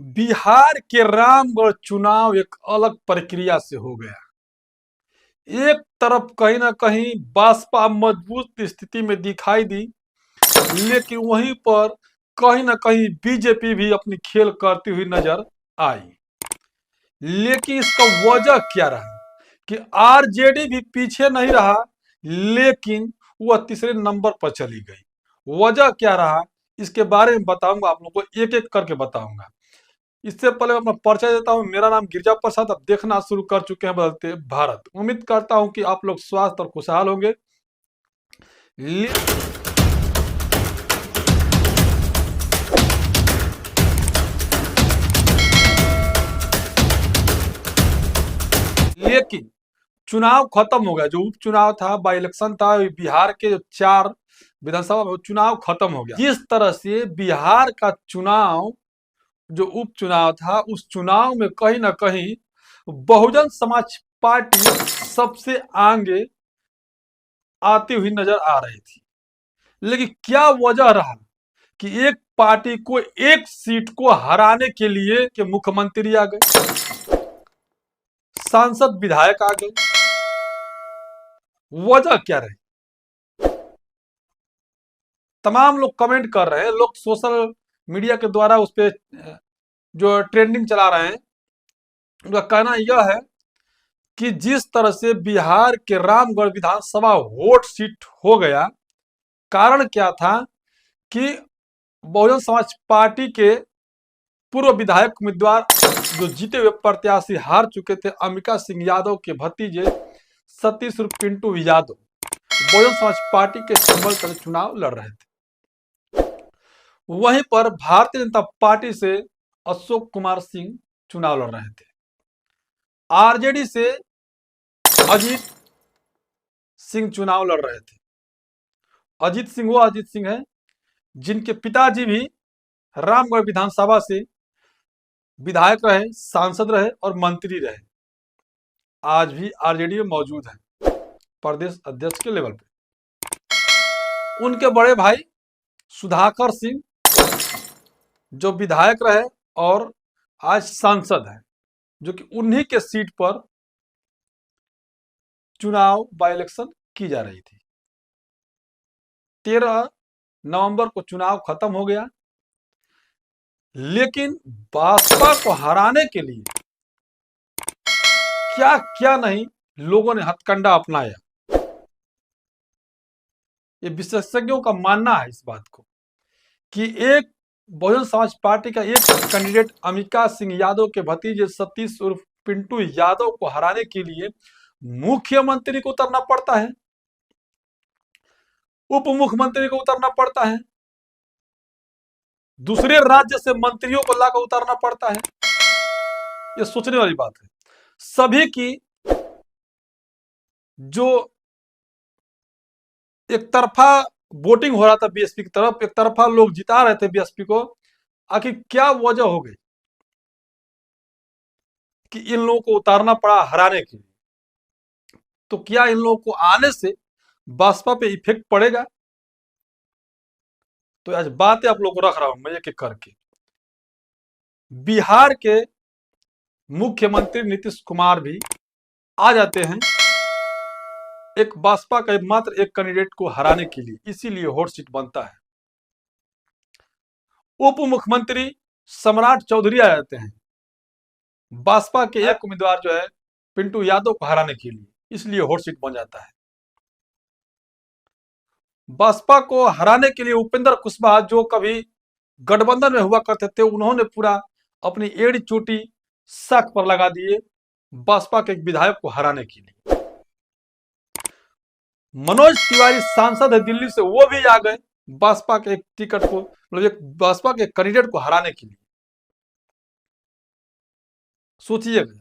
बिहार के रामगढ़ चुनाव एक अलग प्रक्रिया से हो गया। एक तरफ कहीं ना कहीं बसपा मजबूत स्थिति में दिखाई दी, लेकिन वहीं पर कहीं ना कहीं बीजेपी भी अपनी खेल करती हुई नजर आई। लेकिन इसका वजह क्या रहा कि आरजेडी भी पीछे नहीं रहा, लेकिन वह तीसरे नंबर पर चली गई। वजह क्या रहा, इसके बारे में बताऊंगा, आप लोगों को एक एक करके बताऊंगा। इससे पहले मैं अपना परिचय देता हूं। मेरा नाम गिरजा प्रसाद। अब देखना शुरू कर चुके हैं बदलते भारत। उम्मीद करता हूं कि आप लोग स्वस्थ और खुशहाल होंगे। ले, लेकिन चुनाव खत्म हो गया। जो उपचुनाव था, बाई इलेक्शन था, बिहार के जो 4 विधानसभा में चुनाव खत्म हो गया। जिस तरह से बिहार का चुनाव, जो उपचुनाव था, उस चुनाव में कहीं ना कहीं बहुजन समाज पार्टी सबसे आगे आती हुई नजर आ रही थी। लेकिन क्या वजह रहा कि एक पार्टी को एक सीट को हराने के लिए कि मुख्यमंत्री आ गए, सांसद विधायक आ गए। वजह क्या रही? तमाम लोग कमेंट कर रहे हैं, लोग सोशल मीडिया के द्वारा उस पर जो ट्रेंडिंग चला रहे हैं। उनका कहना यह है कि जिस तरह से बिहार के रामगढ़ विधानसभा वोट सीट हो गया, कारण क्या था कि बहुजन समाज पार्टी के पूर्व विधायक उम्मीदवार जो जीते हुए प्रत्याशी हार चुके थे, अंबिका सिंह यादव के भतीजे सतीश उर्फ पिंटू यादव, बहुजन समाज पार्टी के सिंबल पर चुनाव लड़ रहे थे। वहीं पर भारतीय जनता पार्टी से अशोक कुमार सिंह चुनाव लड़ रहे थे। आरजेडी से अजीत सिंह चुनाव लड़ रहे थे। अजीत सिंह वो अजीत सिंह है जिनके पिताजी भी रामगढ़ विधानसभा से विधायक रहे, सांसद रहे और मंत्री रहे। आज भी आरजेडी में मौजूद है, प्रदेश अध्यक्ष के लेवल पे। उनके बड़े भाई सुधाकर सिंह जो विधायक रहे और आज सांसद है, जो कि उन्हीं के सीट पर चुनाव बाई इलेक्शन की जा रही थी। 13 नवंबर को चुनाव खत्म हो गया, लेकिन भाजपा को हराने के लिए क्या क्या नहीं लोगों ने हथकंडा अपनाया। ये विशेषज्ञों का मानना है इस बात को कि एक बहुजन समाज पार्टी का एक कैंडिडेट अंबिका सिंह यादव के भतीजे सतीश उर्फ पिंटू यादव को हराने के लिए मुख्यमंत्री को उतरना पड़ता है, उप मुख्यमंत्री को उतरना पड़ता है, दूसरे राज्य से मंत्रियों को लाकर उतारना पड़ता है। ये सोचने वाली बात है। सभी की जो एक तरफा वोटिंग हो रहा था बीएसपी की तरफ, एक तरफा लोग जिता रहे थे बीएसपी को। आखिर क्या वजह हो गई कि इन लोगों को उतारना पड़ा हराने के लिए? तो क्या इन लोगों को आने से बसपा पे इफेक्ट पड़ेगा? तो आज बातें आप लोगों को रख रहा हूं मैं एक एक करके। बिहार के मुख्यमंत्री नीतीश कुमार भी आ जाते हैं एक बसपा का मात्र एक कैंडिडेट को हराने के लिए, इसीलिए हॉट सीट बनता है। उप मुख्यमंत्री सम्राट चौधरी आ जाते हैं बसपा के एक उम्मीदवार जो है पिंटू यादव को हराने के लिए, इसलिए हॉट सीट बन जाता है। बसपा को हराने के लिए उपेंद्र कुशवाहा जो कभी गठबंधन में हुआ करते थे, उन्होंने पूरा अपनी एड़ी चोटी साख पर लगा दिए बसपा के एक विधायक को हराने के लिए। मनोज तिवारी सांसद है दिल्ली से, वो भी आ गए बसपा के एक टिकट को, मतलब एक बसपा के कैंडिडेट को हराने के लिए। सोचिएगा,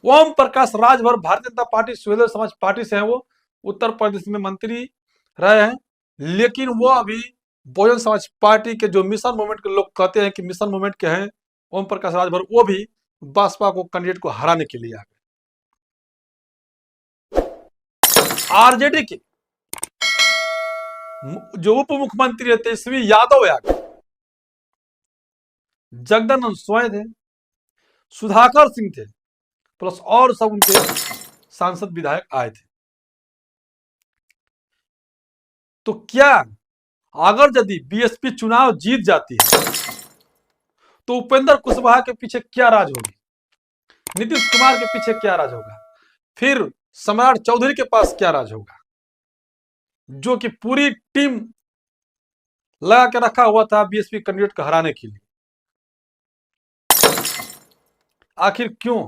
ओम प्रकाश राजभर भारतीय जनता पार्टी सुहेल समाज पार्टी से हैं, वो उत्तर प्रदेश में मंत्री रहे हैं, लेकिन वो अभी बहुजन समाज पार्टी के जो मिशन मूवमेंट के लोग कहते हैं कि मिशन मूवमेंट के हैं ओम प्रकाश राजभर, वो भी बसपा को कैंडिडेट को हराने के लिए आ गए। आरजेडी के जो उप मुख्यमंत्री है तेजस्वी यादव आ गए। जगदानंद स्वयं थे, सुधाकर सिंह थे, प्लस और सब उनके सांसद विधायक आए थे। तो क्या अगर यदि बीएसपी चुनाव जीत जाती है तो उपेंद्र कुशवाहा के पीछे क्या राज होगी, नीतीश कुमार के पीछे क्या राज होगा, फिर सम्राट चौधरी के पास क्या राज होगा, जो कि पूरी टीम लगा के रखा हुआ था बीएसपी कैंडिडेट को हराने के लिए। आखिर क्यों?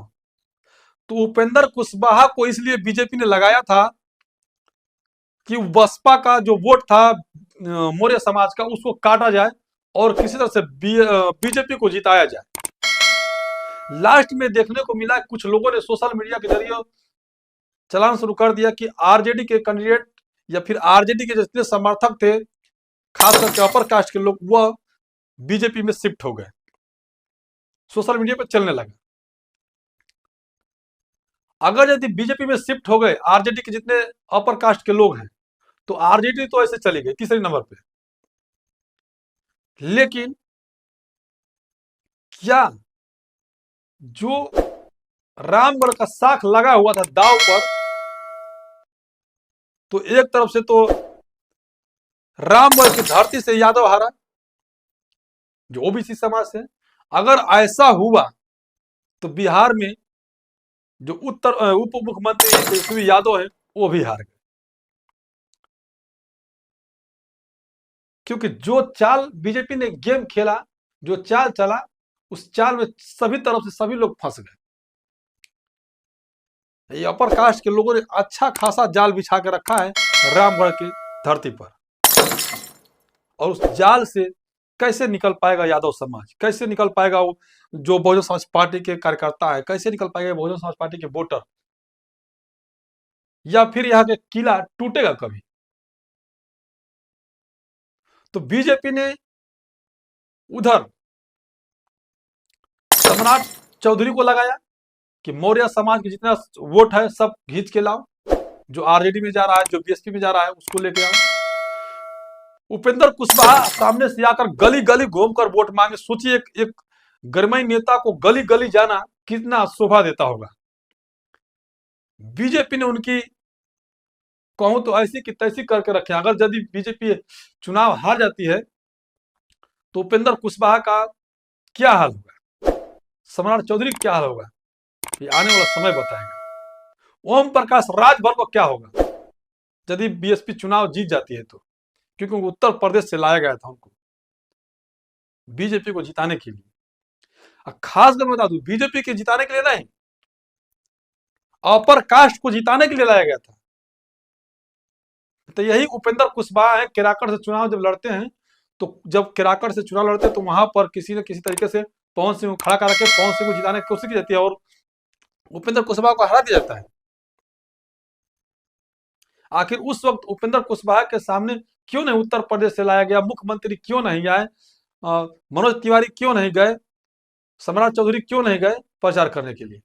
तो उपेंद्र कुशवाहा को इसलिए बीजेपी ने लगाया था कि बसपा का जो वोट था मौर्य समाज का, उसको काटा जाए और किसी तरह से बीजेपी को जिताया जाए। लास्ट में देखने को मिला कुछ लोगों ने सोशल मीडिया के जरिए चलाना शुरू कर दिया कि आरजेडी के कैंडिडेट या फिर आरजेडी के जितने समर्थक थे, खास करके अपर कास्ट के लोग, वह बीजेपी में शिफ्ट हो गए। सोशल मीडिया पर चलने लगा। अगर यदि बीजेपी में शिफ्ट हो गए आरजेडी के जितने अपर कास्ट के लोग हैं, तो आरजेडी तो ऐसे चली गई तीसरे नंबर पे। लेकिन क्या जो रामगढ़ का साख लगा हुआ था दाव पर, तो एक तरफ से तो रामगढ़ की धरती से यादव हारा, जो ओबीसी समाज से। अगर ऐसा हुआ तो बिहार में जो उप मुख्यमंत्री तेजस्वी यादव है, वो भी हार गए। क्योंकि जो चाल बीजेपी ने गेम खेला, जो चाल चला, उस चाल में सभी तरफ से सभी लोग फंस गए। ये अपर कास्ट के लोगों ने अच्छा खासा जाल बिछा के रखा है रामगढ़ की धरती पर, और उस जाल से कैसे निकल पाएगा यादव समाज, कैसे निकल पाएगा वो जो बहुजन समाज पार्टी के कार्यकर्ता है, कैसे निकल पाएगा बहुजन समाज पार्टी के वोटर, या फिर यहाँ के किला टूटेगा कभी? तो बीजेपी ने उधर सम्राट चौधरी को लगाया कि मौर्य समाज के जितना वोट है सब खींच के लाओ, जो आरजेडी में जा रहा है, जो बीएसपी में जा रहा है, उसको लेके आओ। उपेंद्र कुशवाहा सामने से आकर गली गली घूमकर वोट मांगे। सोचिए एक गरमाई नेता को गली गली जाना कितना शोभा देता होगा। बीजेपी ने उनकी कहूं तो ऐसी की तैसी करके रखे। अगर यदि बीजेपी चुनाव हार जाती है तो उपेंद्र कुशवाहा का क्या हाल होगा, सम्राट चौधरी क्या हाल होगा, ये आने वाला समय बताएगा। ओम प्रकाश राजभर को क्या होगा यदि बीएसपी चुनाव जीत जाती है तो, क्योंकि उत्तर प्रदेश से लाया गया था उनको बीजेपी को जिताने के लिए। खासकर बता दूं, बीजेपी के जिताने के लिए नहीं, अपर कास्ट को जिताने के लिए लाया गया था। तो यही उपेंद्र कुशवाहा है। केराकड़ से चुनाव जब लड़ते हैं, तो जब केराकड़ से चुनाव लड़ते हैं तो वहां पर किसी न किसी तरीके से पवन सिंह को खड़ा करा के पवन सिंह को जिताने की कोशिश की जाती है और उपेंद्र कुशवाहा को हरा दिया जाता है। आखिर उस वक्त उपेंद्र कुशवाहा के सामने क्यों नहीं उत्तर प्रदेश से लाया गया, मुख्यमंत्री क्यों नहीं आए, मनोज तिवारी क्यों नहीं गए, सम्राट चौधरी क्यों नहीं गए प्रचार करने के लिए?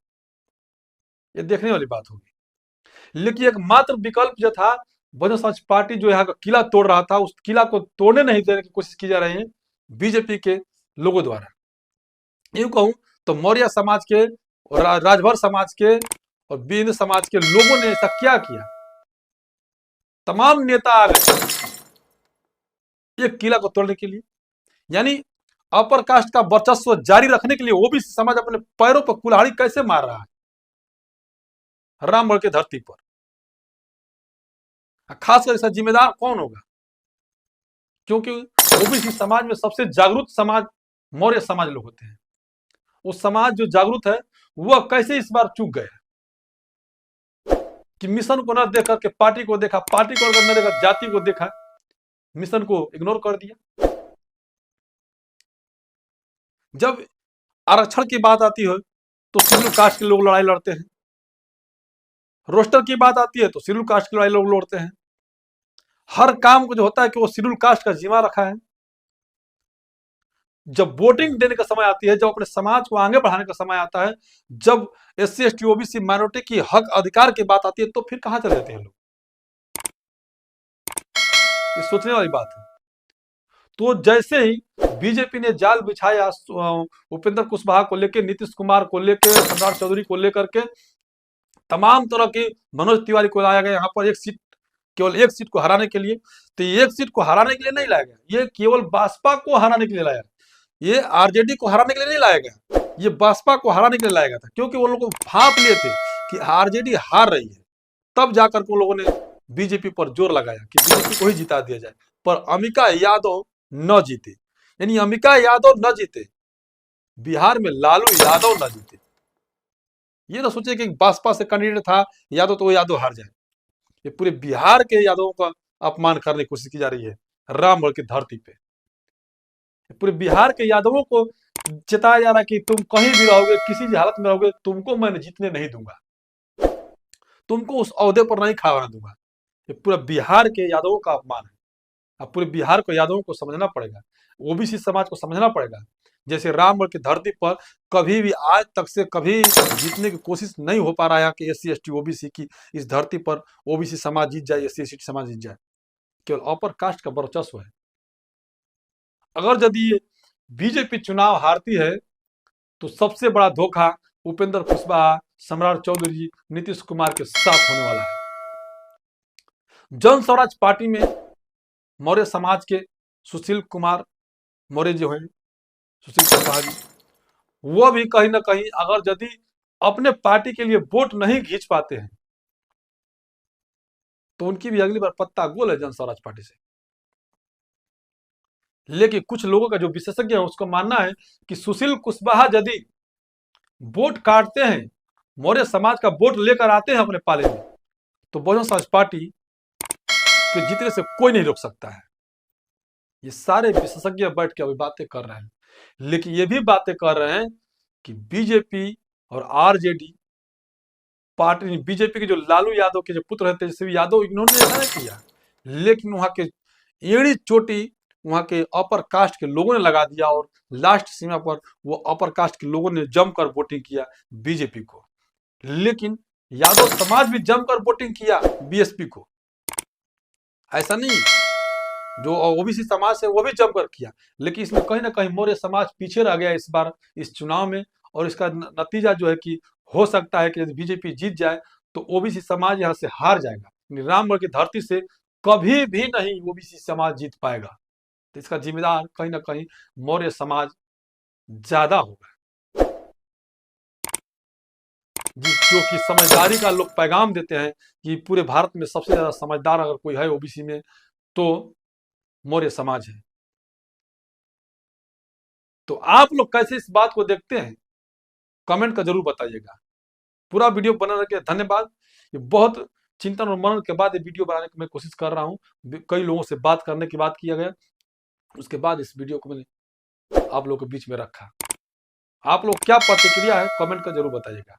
ये देखने वाली बात होगी। लेकिन एक मात्र विकल्प जो था, बहुजन समाज पार्टी जो यहाँ का किला तोड़ रहा था, उस किला को तोड़ने नहीं देने की कोशिश की जा रही है बीजेपी के लोगों द्वारा। यूं कहूं तो मौर्य समाज के और राजभर समाज के और बिंद समाज के लोगों ने ऐसा क्या किया? तमाम नेता आ गए एक किला को तोड़ने के लिए। यानी अपर कास्ट का वर्चस्व जारी रखने के लिए ओबीसी समाज अपने पैरों पर कुल्हाड़ी कैसे मार रहा है रामगढ़ की धरती पर। खासकर इसका जिम्मेदार कौन होगा? क्योंकि ओबीसी समाज में सबसे जागरूक समाज मौर्य समाज लोग होते हैं। वो समाज जो जागरूक है, वह कैसे इस बार चूक गया कि मिशन को न देख करके पार्टी को देखा, पार्टी को अगर न देखा जाति को देखा, मिशन को इग्नोर कर दिया। जब आरक्षण की बात आती है तो शेड्यूल कास्ट के लोग लड़ाई लड़ते हैं, रोस्टर की बात आती है तो शेड्यूल कास्ट के लड़ाई लोग लड़ते हैं। हर काम को जो होता है कि वो शेड्यूल कास्ट का जिम्मा रखा है। जब वोटिंग देने का समय आती है, जब अपने समाज को आगे बढ़ाने का समय आता है, जब SC ST OBC माइनॉरिटी की हक अधिकार की बात आती है, तो फिर कहां चले जाते हैं लोग? ये सोचने वाली बात है। तो जैसे ही बीजेपी ने जाल बिछाया उपेंद्र कुशवाहा को लेकर, नीतीश कुमार को लेकर, सम्राट चौधरी को लेकर के, तमाम तरह के, मनोज तिवारी को लाया गया यहाँ पर एक सीट, केवल एक सीट को हराने के लिए। तो एक सीट को हराने के लिए नहीं लाया गया, ये केवल बसपा को हराने के लिए लाया, ये आरजेडी को हराने के लिए नहीं लाया गया, ये बसपा को हराने के लिए लाया गया था। क्योंकि वो लोग भाप लिए थे कि आरजेडी हार रही है, तब जाकर के लोगों ने बीजेपी पर जोर लगाया कि बीजेपी को ही जिता दिया जाए। पर अम्बिका यादव न जीते, यानी अम्बिका यादव न जीते, बिहार में लालू यादव न जीते। ये ना सोचे कि बसपा से कैंडिडेट था यादव तो वो यादव हार जाए। ये पूरे बिहार के यादवों का अपमान करने की कोशिश की जा रही है रामगढ़ की धरती पे। पूरे बिहार के यादवों को चेताया जा रहा है कि तुम कहीं भी रहोगे, किसी भी हालत में रहोगे, तुमको मैं जीतने नहीं दूंगा, तुमको उस ओहदे पर नहीं खड़ा दूंगा। ये पूरा बिहार के यादवों का अपमान है। अब पूरे बिहार को यादवों को समझना पड़ेगा, ओबीसी समाज को समझना पड़ेगा। जैसे रामगढ़ की धरती पर कभी भी आज तक से कभी जीतने की कोशिश नहीं हो पा रहा है कि एससी एसटी ओबीसी की इस धरती पर ओबीसी समाज जीत जाए, एससी एसटी समाज जीत जाए। केवल अपर कास्ट का वर्चस्व है। अगर यदि बीजेपी चुनाव हारती है तो सबसे बड़ा धोखा उपेंद्र कुशवाहा, सम्राट चौधरी, नीतीश कुमार के साथ होने वाला है। जन स्वराज पार्टी में मौर्य समाज के सुशील कुमार मौर्य जो है, सुशील कुमार जी, वो भी कहीं ना कहीं अगर यदि अपने पार्टी के लिए वोट नहीं खींच पाते हैं तो उनकी भी अगली बार पत्ता गोल है जन स्वराज पार्टी से। लेकिन कुछ लोगों का जो विशेषज्ञ है उसका मानना है कि सुशील कुशवाहा यदि वोट काटते हैं, मौर्य समाज का वोट लेकर आते हैं अपने पाले में, तो बहुजन समाज पार्टी के जीतने से कोई नहीं रोक सकता है। ये सारे विशेषज्ञ बैठ के अभी बातें कर रहे हैं, लेकिन ये भी बातें कर रहे हैं कि बीजेपी और आरजेडी पार्टी, बीजेपी के जो लालू यादव के जो पुत्र है तेजस्वी यादव, इन्होंने ऐसा नहीं किया, लेकिन वहां के एड़ी चोटी वहां के अपर कास्ट के लोगों ने लगा दिया और लास्ट सीमा पर वो अपर कास्ट के लोगों ने जमकर वोटिंग किया बीजेपी को। लेकिन यादव समाज भी जमकर वोटिंग किया बीएसपी को, ऐसा नहीं, जो ओबीसी समाज है वो भी जमकर किया। लेकिन इसमें कहीं ना कहीं मौर्य समाज पीछे रह गया इस बार इस चुनाव में, और इसका नतीजा जो है कि हो सकता है कि यदि बीजेपी जीत जाए तो ओबीसी समाज यहां से हार जाएगा। रामगढ़ की धरती से कभी भी नहीं ओबीसी समाज जीत पाएगा। तो इसका जिम्मेदार कहीं ना कहीं मौर्य समाज ज्यादा होगा, जो कि समझदारी का लोग पैगाम देते हैं कि पूरे भारत में सबसे ज्यादा समझदार अगर कोई है ओबीसी में तो मौर्य समाज है। तो आप लोग कैसे इस बात को देखते हैं, कमेंट का जरूर बताइएगा। पूरा वीडियो बनाने के धन्यवाद। ये बहुत चिंतन और मनन के बाद ये वीडियो बनाने की मैं कोशिश कर रहा हूँ। कई लोगों से बात करने की बात किया गया, उसके बाद इस वीडियो को मैंने आप लोगों के बीच में रखा। आप लोग क्या प्रतिक्रिया है कमेंट का जरूर बताइएगा।